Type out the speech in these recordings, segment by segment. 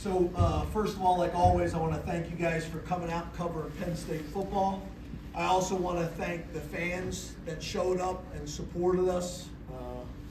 First of all, like always, I want to thank you guys for coming out and covering Penn State football. I also want to thank the fans that showed up and supported us.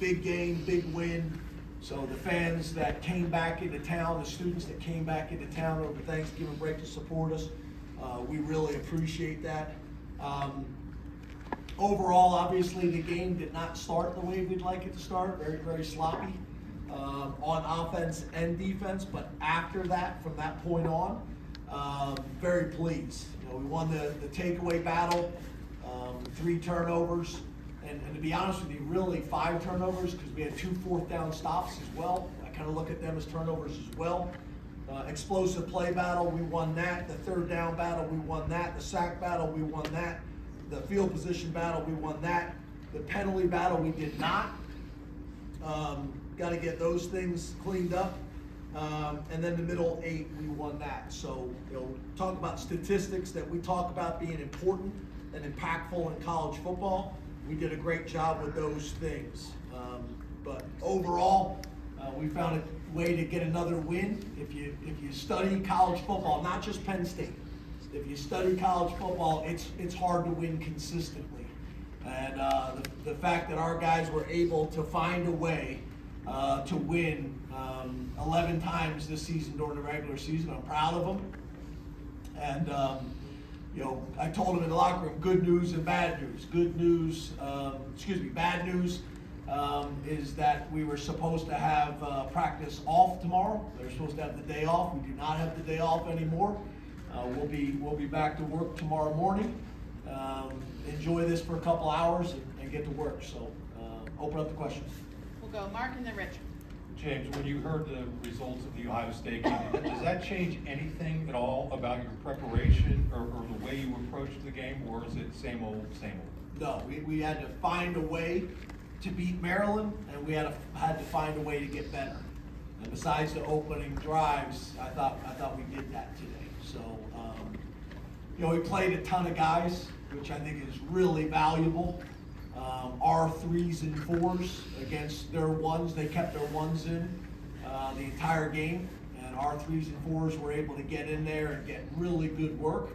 Big game, big win. So the fans that came back into town, the students that came back into town over Thanksgiving break to support us, we really appreciate that. Overall, obviously, the game did not start the way we'd like it to start. Very, very sloppy on offense and defense. But after that, from that point on, very pleased. We won the takeaway battle, 3 turnovers. And to be honest with you, really 5 turnovers because we had 2 fourth down stops as well. I kind of look at them as turnovers as well. Explosive play battle, we won that. The 3rd down battle, we won that. The sack battle, we won that. The field position battle, we won that. The penalty battle, we did not. Got to get those things cleaned up. And then the middle 8, we won that. So, talk about statistics that we talk about being important and impactful in college football. We did a great job with those things. But overall, we found a way to get another win. If you study college football, not just Penn State, if you study college football, it's hard to win consistently. And the fact that our guys were able to find a way to win 11 times this season during the regular season, I'm proud of them. And I told them in the locker room, good news and bad news. Bad news is that we were supposed to have practice off tomorrow. They were supposed to have the day off. We do not have the day off anymore. We'll be back to work tomorrow morning. Enjoy this for a couple hours and get to work. So open up the questions. We'll go Mark and then Rich. James, when you heard the results of the Ohio State game, does that change anything at all about your preparation or the way you approached the game, or is it same old, same old? No, we had to find a way to beat Maryland, and we had to find a way to get better. And besides the opening drives, I thought we did that today. So, we played a ton of guys, which I think is really valuable. Our 3s and 4s against their 1s, they kept their 1s in the entire game, and our 3s and 4s were able to get in there and get really good work,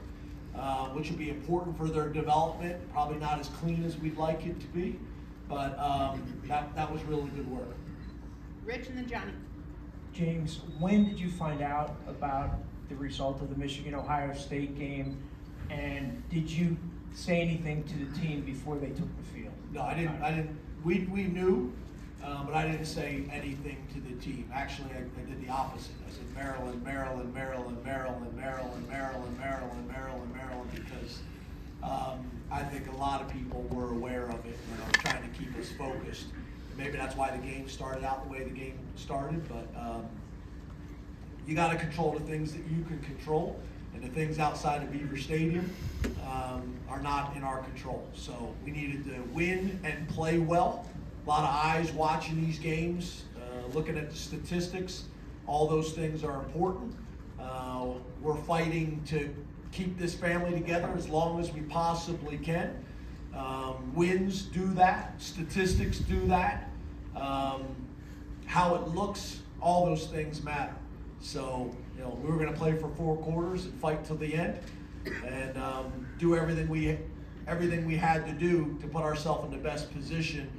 which will be important for their development. Probably not as clean as we'd like it to be, but that was really good work. Rich and then Johnny. James, when did you find out about the result of the Michigan-Ohio State game, and did you say anything to the team before they took the field? No, I didn't. We knew, but I didn't say anything to the team. Actually, I did the opposite. I said Maryland, Maryland, Maryland, Maryland, Maryland, Maryland, Maryland, Maryland, Maryland, because I think a lot of people were aware of it, trying to keep us focused. Maybe that's why the game started out the way the game started, but you got to control the things that you can control, and the things outside of Beaver Stadium are not in our control. So we needed to win and play well. A lot of eyes watching these games, looking at the statistics. All those things are important. We're fighting to keep this family together as long as we possibly can. Wins do that. Statistics do that. How it looks, all those things matter. So, we were going to play for 4 quarters and fight till the end, and do everything we had to do to put ourselves in the best position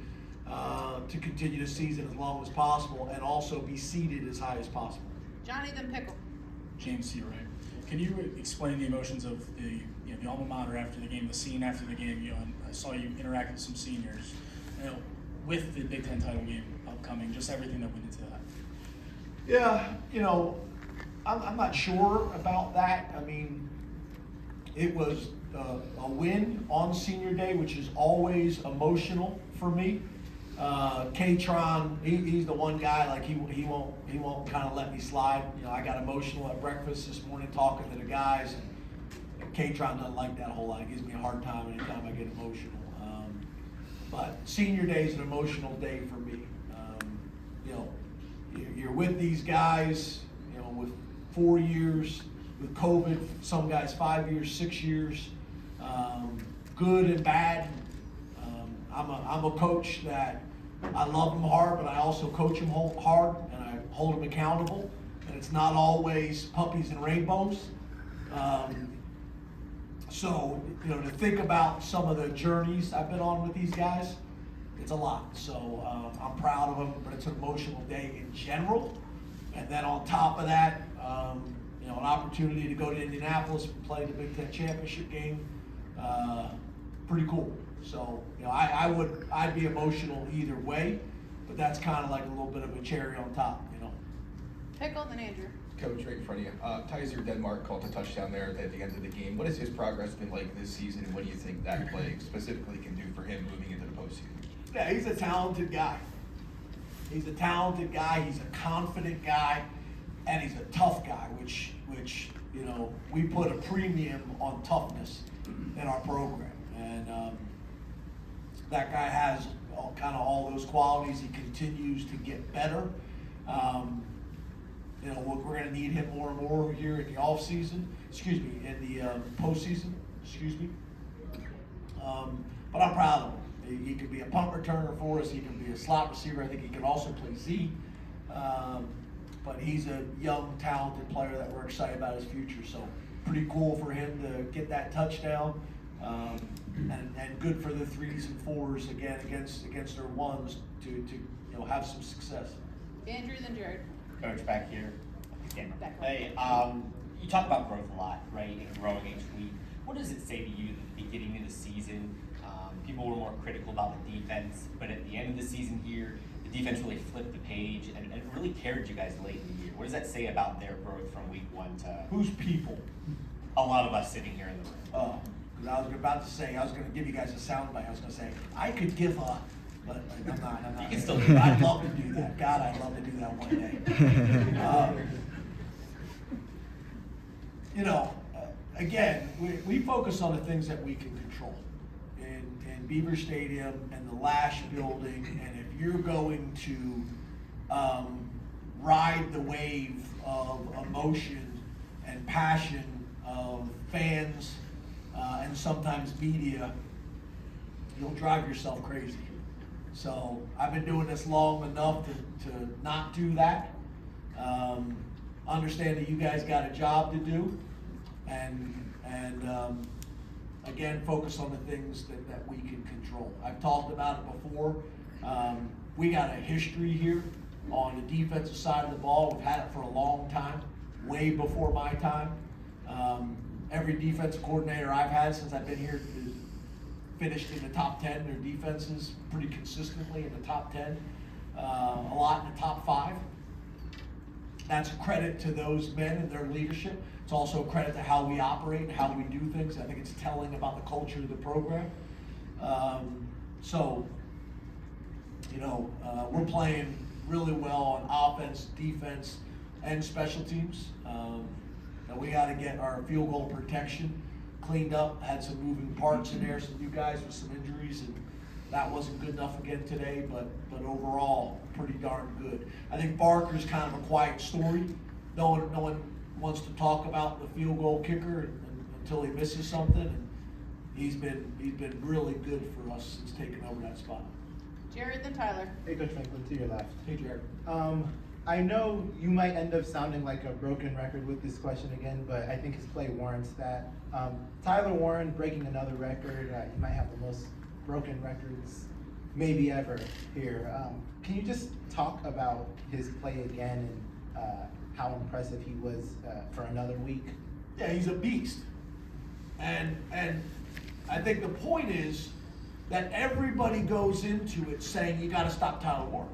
to continue the season as long as possible, and also be seeded as high as possible. Johnny then Pickle. James C. Ray. Can you explain the emotions of the alma mater after the game, the scene after the game? And I saw you interact with some seniors, with the Big Ten title game upcoming. Just everything that went into that. Yeah, I'm not sure about that. I mean, it was a win on Senior Day, which is always emotional for me. K-Tron, he's the one guy, like he won't kind of let me slide. I got emotional at breakfast this morning talking to the guys, and K-Tron doesn't like that a whole lot. He gives me a hard time anytime I get emotional. But Senior Day is an emotional day for me. You're with these guys, with 4 years, with COVID, some guys 5 years, 6 years, good and bad. I'm a coach that I love them hard, but I also coach them hard, and I hold them accountable. and it's not always puppies and rainbows. So, to think about some of the journeys I've been on with these guys, it's a lot. So I'm proud of them, but it's an emotional day in general. And then on top of that, an opportunity to go to Indianapolis and play the Big Ten championship game, pretty cool. So, I'd be emotional either way, but that's kind of like a little bit of a cherry on top, Pickle, then Andrew. Coach, right in front of you. Tyser Denmark called a touchdown there at the end of the game. What has his progress been like this season, and what do you think that play specifically can do for him moving into the postseason? Yeah, he's a talented guy. He's a talented guy. He's a confident guy, and he's a tough guy, which we put a premium on toughness in our program. And that guy has all those qualities. He continues to get better. We're going to need him more and more here in the in the postseason. But I'm proud of him. He could be a punt returner for us. He can be a slot receiver. I think he can also play Z. But he's a young, talented player that we're excited about his future. So pretty cool for him to get that touchdown. And good for the 3s and 4s again against their 1s to have some success. Andrew, then Jared. Coach, back here. Again. Back right. Hey, you talk about growth a lot, right? And growing each week. What does it say to you at the beginning of the season? People were more critical about the defense, but at the end of the season here, the defense really flipped the page and really carried you guys late in the year. What does that say about their growth from week 1 to Who's people? a lot of us sitting here in the room? Because I was about to say, I was going to give you guys a soundbite. I was going to say, I could give up, but I'm not. You can still do that. I'd love to do that. God, I'd love to do that one day. Again, we focus on the things that we can control. In Beaver Stadium and the Lash building, and if you're going to ride the wave of emotion and passion of fans and sometimes media, you'll drive yourself crazy. So I've been doing this long enough to not do that. Understand that you guys got a job to do, and again, focus on the things that we can control. I've talked about it before. We got a history here on the defensive side of the ball. We've had it for a long time, way before my time. Every defensive coordinator I've had since I've been here is finished in the top 10. Their defenses pretty consistently in the top 10, a lot in the top 5. That's a credit to those men and their leadership. It's also a credit to how we operate and how we do things. I think it's telling about the culture of the program. We're playing really well on offense, defense, and special teams. We got to get our field goal protection cleaned up. Had some moving parts in there, some new guys with some injuries, and that wasn't good enough again today, but overall, pretty darn good. I think Barker's kind of a quiet story. No one wants to talk about the field goal kicker until he misses something, and he's been really good for us since taking over that spot. Jared, then Tyler. Hey, Coach Franklin, to your left. Hey, Jared. I know you might end up sounding like a broken record with this question again, but I think his play warrants that. Tyler Warren breaking another record. He might have the most broken records maybe ever here. Can you just talk about his play again and how impressive he was for another week? Yeah, he's a beast. And I think the point is that everybody goes into it saying you got to stop Tyler Warren.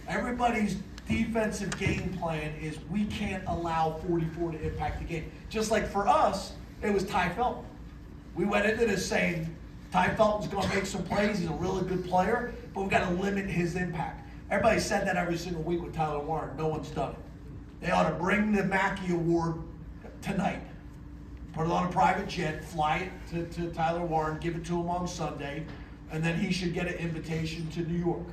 Everybody's defensive game plan is we can't allow 44 to impact the game. Just like for us, it was Ty Felton. We went into this saying Ty Felton's going to make some plays. He's a really good player, but we've got to limit his impact. Everybody said that every single week with Tyler Warren. No one's done it. They ought to bring the Mackey Award tonight. Put it on a private jet, fly it to Tyler Warren, give it to him on Sunday, and then he should get an invitation to New York.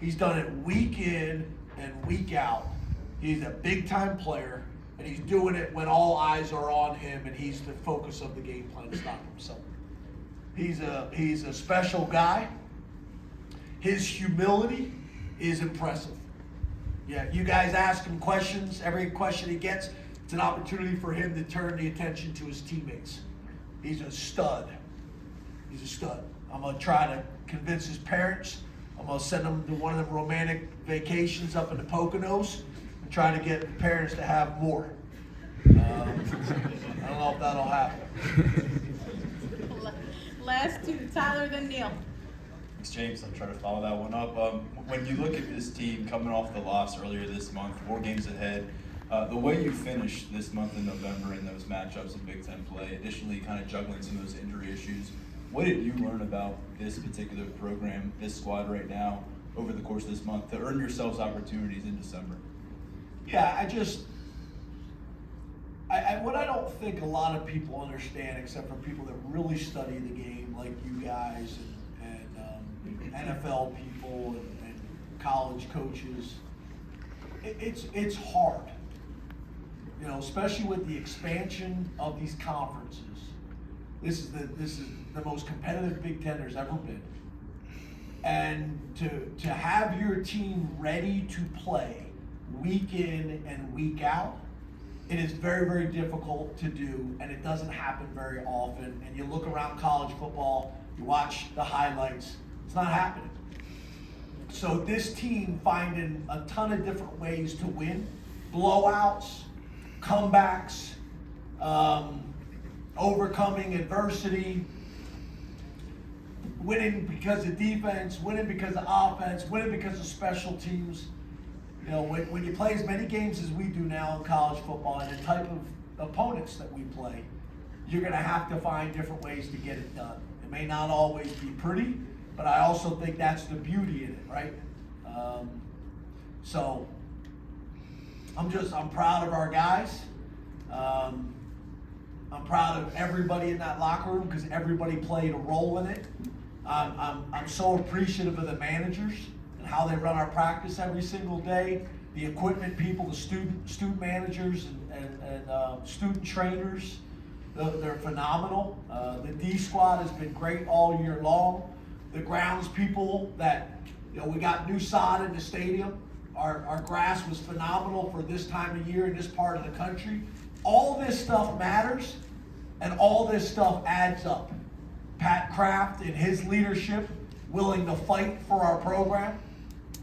He's done it week in and week out. He's a big-time player, and he's doing it when all eyes are on him, and he's the focus of the game plan to stop him. So he's a special guy. His humility is impressive. Yeah, you guys ask him questions. Every question he gets, it's an opportunity for him to turn the attention to his teammates. He's a stud. He's a stud. I'm going to try to convince his parents. I'm going to send them to one of the romantic vacations up in the Poconos and try to get the parents to have more. I don't know if that'll happen. Last two, Tyler, then Neil. Thanks, James. I'll try to follow that one up. When you look at this team coming off the loss earlier this month, 4 games ahead, the way you finished this month in November in those matchups in Big Ten play, additionally kind of juggling some of those injury issues, what did you learn about this particular program, this squad right now, over the course of this month to earn yourselves opportunities in December? Yeah, what I don't think a lot of people understand, except for people that really study the game, like you guys and NFL people and college coaches, it's hard. You know, especially with the expansion of these conferences. This is the most competitive Big Ten there's ever been. And to have your team ready to play week in and week out, it is very, very difficult to do, and it doesn't happen very often. And you look around college football, you watch the highlights, it's not happening. So this team finding a ton of different ways to win, blowouts, comebacks, overcoming adversity, winning because of defense, winning because of offense, winning because of special teams. You know, when you play as many games as we do now in college football and the type of opponents that we play, you're going to have to find different ways to get it done. It may not always be pretty, but I also think that's the beauty in it, right? So I'm proud of our guys. I'm proud of everybody in that locker room because everybody played a role in it. I'm so appreciative of the managers and how they run our practice every single day. The equipment people, the student managers and student trainers, they're phenomenal. The D squad has been great all year long. The grounds people that, you know, we got new sod in the stadium. Our grass was phenomenal for this time of year in this part of the country. All this stuff matters, and all this stuff adds up. Pat Kraft and his leadership, willing to fight for our program,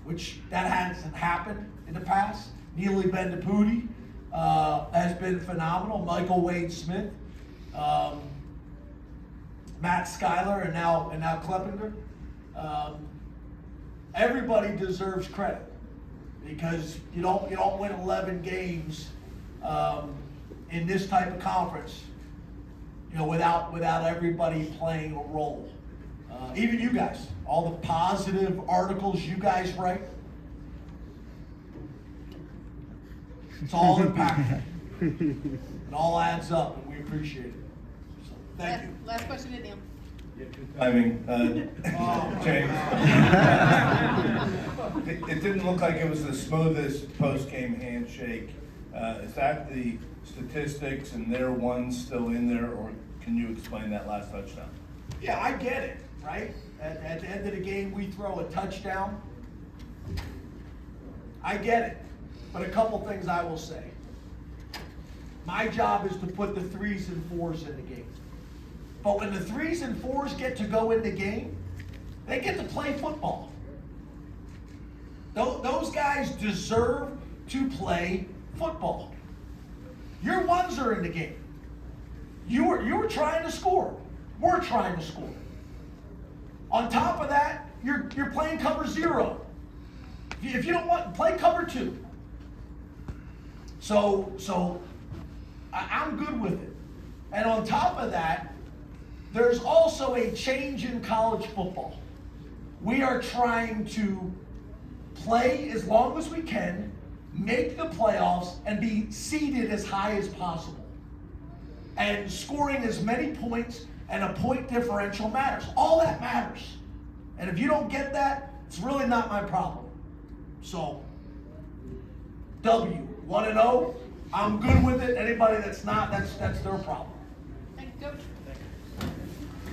which that hasn't happened in the past. Neely Bendapudi has been phenomenal. Michael Wade Smith, Matt Schuyler, and now Kleppinger. Everybody deserves credit because you don't win 11 games in this type of conference, you know, without everybody playing a role. Even you guys, all the positive articles you guys write, it's all impactful. It all adds up, and we appreciate it. So, thank you. Last question to Neil. James. It didn't look like it was the smoothest post-game handshake. Is that the statistics and their ones still in there, or can you explain that last touchdown? Yeah, I get it, right? At the end of the game, we throw a touchdown. I get it. But a couple things I will say. My job is to put the 3s and 4s in the game. But when the 3s and 4s get to go in the game, they get to play football. Those guys deserve to play football. Your 1s are in the game. You were trying to score. We're trying to score. On top of that, you're playing cover 0. If you don't want, play cover 2. So I'm good with it. And on top of that, there's also a change in college football. We are trying to play as long as we can, make the playoffs, and be seeded as high as possible. And scoring as many points and a point differential matters. All that matters. And if you don't get that, it's really not my problem. So, W, 1-0. I'm good with it. Anybody that's not, that's their problem. Thank you, Coach.